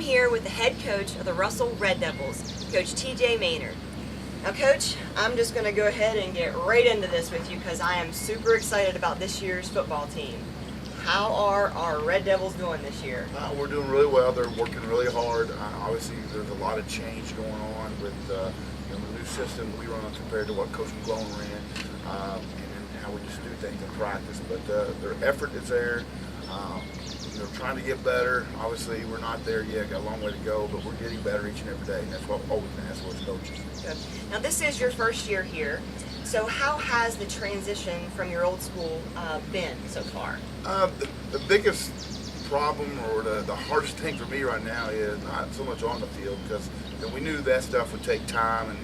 here with the head coach of the Russell Red Devils, Coach TJ Maynard. Now, Coach, I'm just going to go ahead and get right into this with you because I am super excited about this year's football team. How are our Red Devils doing this year? We're doing really well. They're working really hard. Obviously, there's a lot of change going on with the new system we run compared to what Coach McGlone ran, and how we just do things in practice. But their effort is there. They're trying to get better. Obviously, we're not there yet. Got a long way to go, but we're getting better each and every day, and that's what always been asked for as coaches. Good. Now, this is your first year here. So how has the transition from your old school been so far? The biggest problem or the hardest thing for me right now is not so much on the field, because we knew that stuff would take time, and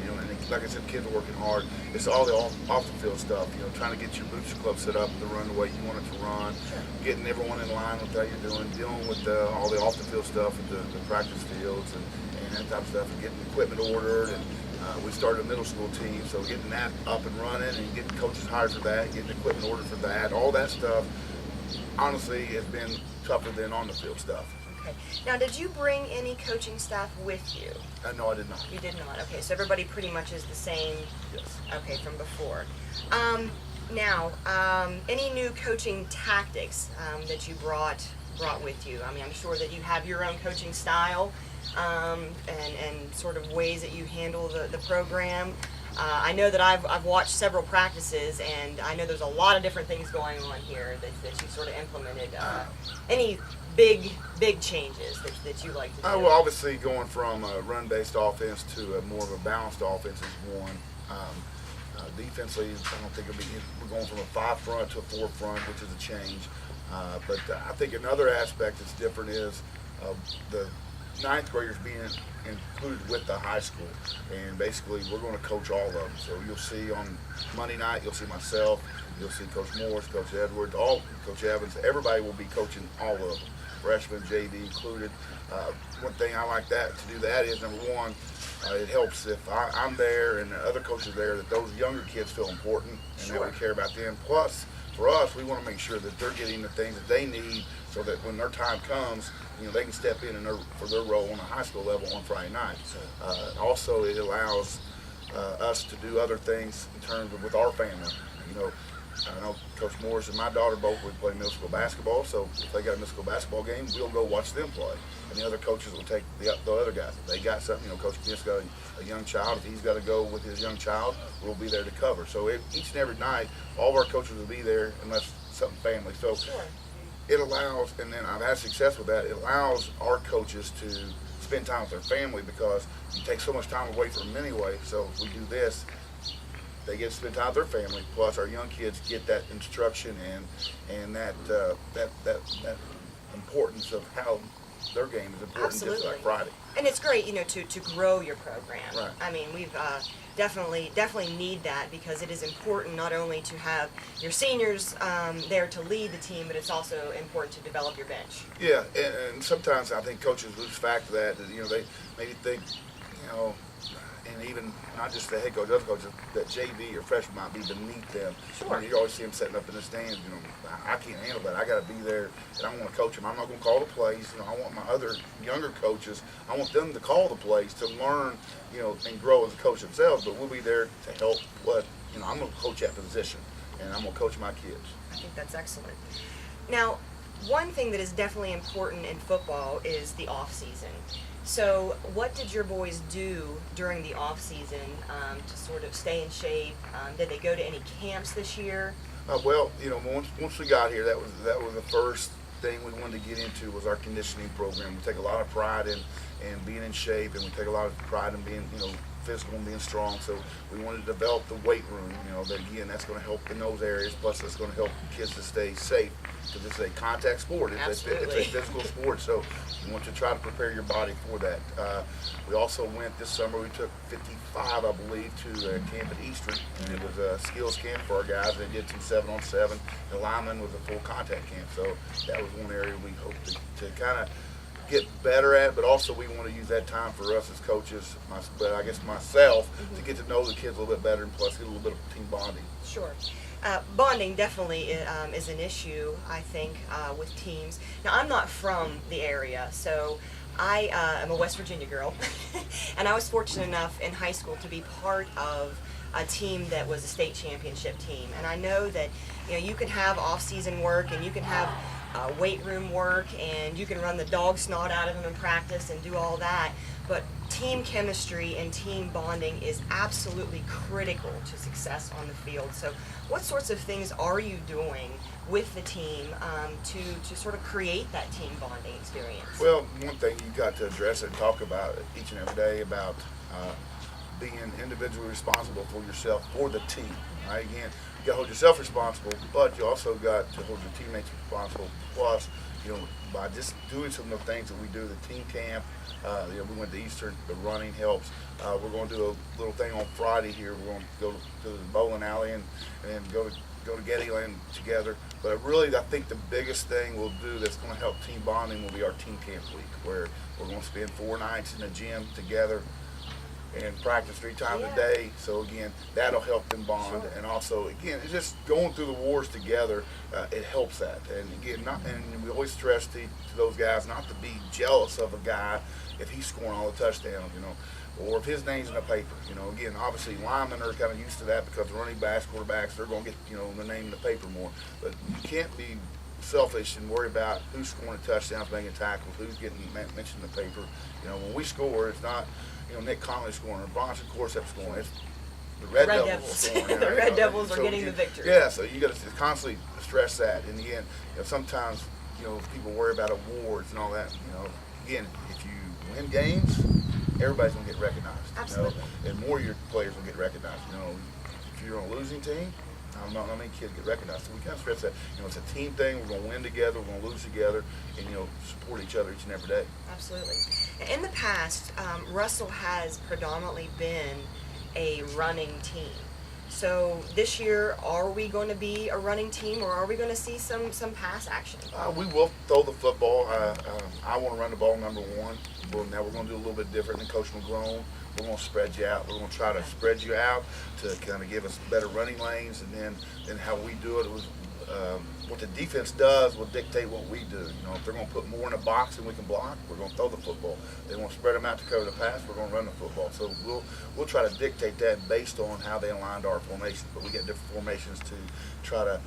like I said, kids are working hard. It's all the off the field stuff, trying to get your booster club set up to run the way you want it to run, getting everyone in line with how you're doing, dealing with all the off the field stuff at the practice fields and that type of stuff, and getting equipment ordered. And we started a middle school team, so getting that up and running and getting coaches hired for that, getting equipment ordered for that, all that stuff, honestly, has been tougher than on the field stuff. Okay. Now, did you bring any coaching staff with you? No, I did not. You did not. Okay, so everybody pretty much is the same. Yes. Okay, from before. Now, any new coaching tactics that you brought with you? I mean, I'm sure that you have your own coaching style and sort of ways that you handle the program. I know that I've watched several practices, and I know there's a lot of different things going on here that you sort of implemented. Any big changes that you like to do? Well, obviously going from a run-based offense to a more of a balanced offense is one. Defensively, I don't think we're going from a 5 front to a 4 front, which is a change. But I think another aspect that's different is the 9th graders being included with the high school, and basically we're going to coach all of them. So you'll see on Monday night, you'll see myself, you'll see Coach Morris, Coach Edwards, Coach Evans. Everybody will be coaching all of them, freshmen, JV included. One thing I like to do that is, number one, it helps if I'm there and the other coaches are there, that those younger kids feel important and that we care about them. Plus, for us, we want to make sure that they're getting the things that they need so that when their time comes, they can step in for their role on the high school level on Friday night. Also, it allows us to do other things in terms of with our family. I know Coach Morris and my daughter both would play middle school basketball, so if they got a middle school basketball game, we'll go watch them play. And the other coaches will take the other guys. If they got something, Coach Kent's got a young child, if he's got to go with his young child, we'll be there to cover. So each and every night, all of our coaches will be there unless something family. So it allows, and then I've had success with that, it allows our coaches to spend time with their family, because you take so much time away from them anyway. So if we do this, they get to spend time with their family, plus our young kids get that instruction and that importance of how their game is important. Absolutely. Just like Friday. And it's great, to grow your program. Right. I mean, we've definitely need that, because it is important not only to have your seniors there to lead the team, but it's also important to develop your bench. Yeah, and sometimes I think coaches lose fact of that they maybe think, and even not just the head coach, other coaches, that JV or freshman might be beneath them. Sure. You always see them setting up in the stands. I can't handle that. I got to be there, and I want to coach them. I'm not going to call the plays. I want my other younger coaches. I want them to call the plays to learn, and grow as a coach themselves. But we'll be there to help. I'm going to coach that position, and I'm going to coach my kids. I think that's excellent. Now, one thing that is definitely important in football is the off season. So what did your boys do during the off season to sort of stay in shape? Did they go to any camps this year? Once we got here, that was the first thing we wanted to get into was our conditioning program. We take a lot of pride in being in shape, and we take a lot of pride in being physical and being strong. So we wanted to develop the weight room. That's going to help in those areas. Plus, it's going to help kids to stay safe, because it's a contact sport. It's a physical sport. So you want to try to prepare your body for that. We also went this summer. We took 55, I believe, to a camp at Eastern, and it was a skills camp for our guys. They did some 7-on-7. The lineman was a full contact camp. So that was one area we hope to kind of get better at, but also we want to use that time for us as coaches, but I guess myself, to get to know the kids a little bit better, and plus get a little bit of team bonding. Sure. Bonding definitely is an issue, I think, with teams. Now, I'm not from the area, so I am a West Virginia girl, and I was fortunate enough in high school to be part of a team that was a state championship team. And I know that you can have off-season work, and you can have weight room work, and you can run the dog snot out of them in practice and do all that. But team chemistry and team bonding is absolutely critical to success on the field. So what sorts of things are you doing with the team to sort of create that team bonding experience? Well, one thing you got to address and talk about each and every day about being individually responsible for yourself, for the team. Right? Again, you got to hold yourself responsible, but you also got to hold your teammates responsible. Plus, by just doing some of the things that we do, the team camp, we went to Eastern, the running helps. We're going to do a little thing on Friday here. We're going to go to the bowling alley and go to Gettyland together. But really, I think the biggest thing we'll do that's going to help team bonding will be our team camp week, where we're going to spend 4 nights in the gym together and practice 3 times a day. So again, that'll help them bond. Sure. And also, again, it's just going through the wars together. It helps that. And again, and we always stress to those guys not to be jealous of a guy if he's scoring all the touchdowns, or if his name's in the paper. Again, obviously linemen are kind of used to that because running backs, quarterbacks, they're going to get their name in the paper more. But you can't be selfish and worry about who's scoring touchdowns, making tackles, who's getting mentioned in the paper. When we score, it's not Nick Conley scoring or Bronson Corsept scoring. It's the Red Devils scoring. The Red Devils are getting the victory. Yeah, so you got to constantly stress that. And again, sometimes people worry about awards and all that. Again, if you win games, everybody's gonna get recognized. Absolutely. And more of your players will get recognized. If you're on a losing team, not many kids get recognized. So we kind of stress that. It's a team thing. We're gonna win together. We're gonna lose together, and support each other each and every day. Absolutely. In the past, Russell has predominantly been a running team. So this year, are we going to be a running team, or are we going to see some pass action? We will throw the football. I want to run the ball, number one. Now we're going to do a little bit different than Coach McGrone. We're going to spread you out. We're going to try to spread you out to kind of give us better running lanes, and then how we do it was what the defense does will dictate what we do. If they're going to put more in a box than we can block, we're going to throw the football. They want to spread them out to cover the pass, we're going to run the football. So we'll try to dictate that based on how they aligned our formations. But we get different formations to try to,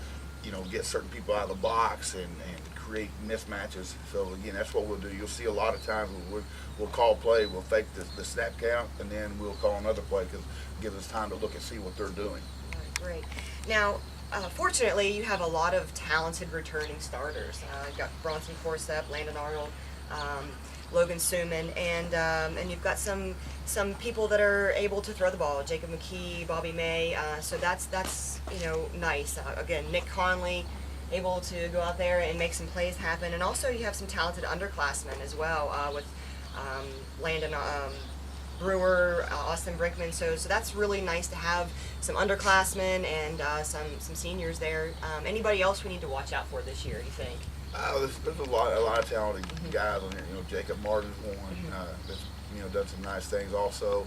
get certain people out of the box and create mismatches. So again, that's what we'll do. You'll see a lot of times we'll call play, we'll fake the snap count, and then we'll call another play because it gives us time to look and see what they're doing. Great. Now, fortunately, you have a lot of talented returning starters. You've got Bronson Corsept, Landon Arnold, Logan Suman, and you've got some people that are able to throw the ball. Jacob McKee, Bobby May. So that's nice. Again, Nick Conley, able to go out there and make some plays happen. And also you have some talented underclassmen as well with Landon Brewer, Austin Brinkman. So that's really nice to have some underclassmen and some seniors there. Anybody else we need to watch out for this year, you think? There's a lot of talented guys on there. Jacob Martin's one that's done some nice things. Also,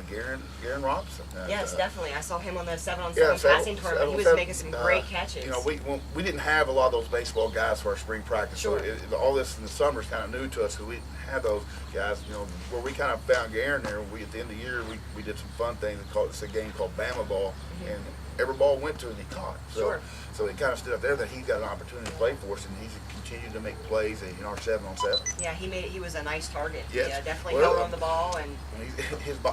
Garen Robinson. Yes, definitely. I saw him on the 7-on-7 passing tournament. He was making some great catches. We didn't have a lot of those baseball guys for our spring practice. Sure. So all this in the summer is kind of new to us. So we didn't have those guys. Where we kind of found Garen there. At the end of the year, we did some fun things. It's a game called Bama Ball, and every ball went to him, he caught. So it kind of stood up there that he got an opportunity to play for us, and he's continued to make plays in our 7-on-7. Yeah, he was a nice target. Yes. Yeah, definitely held on the ball, and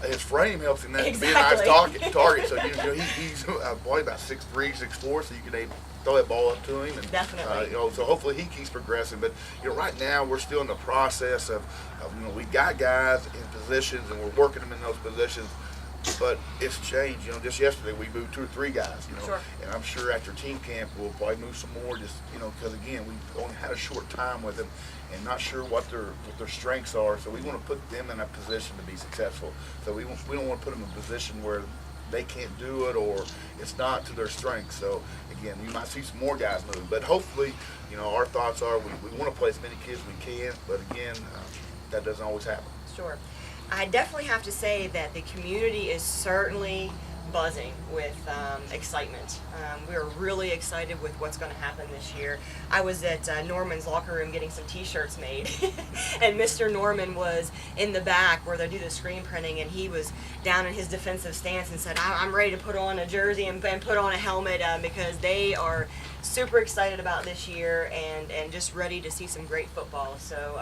his frame helps him exactly. be a nice target. So he's boy about 6'3", 6'4", so you can throw that ball up to him. And, definitely. So hopefully he keeps progressing. But right now we're still in the process of we got guys in positions and we're working them in those positions. But it's changed. Just yesterday we moved 2 or 3 guys. Sure. And I'm sure after team camp we'll probably move some more. Just because again we only had a short time with them, and not sure what their strengths are. So we want to put them in a position to be successful. So we don't want to put them in a position where they can't do it or it's not to their strength. So again, you might see some more guys move. But hopefully, our thoughts are we want to play as many kids as we can. But again, that doesn't always happen. Sure. I definitely have to say that the community is certainly buzzing with excitement. We are really excited with what's going to happen this year. I was at Norman's locker room getting some t-shirts made and Mr. Norman was in the back where they do the screen printing, and he was down in his defensive stance and said, I'm ready to put on a jersey and put on a helmet because they are super excited about this year and just ready to see some great football. So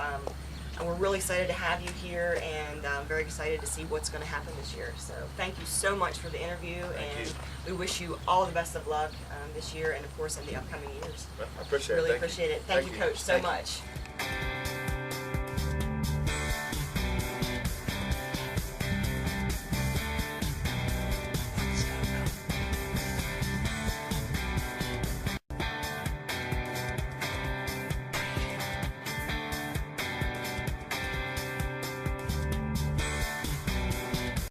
we're really excited to have you here, and I'm very excited to see what's going to happen this year. So thank you so much for the interview, and we wish you all the best of luck this year and, of course, in the upcoming years. I appreciate it. Really Thank you. appreciate it. Thank you, Coach, so Thank you. much.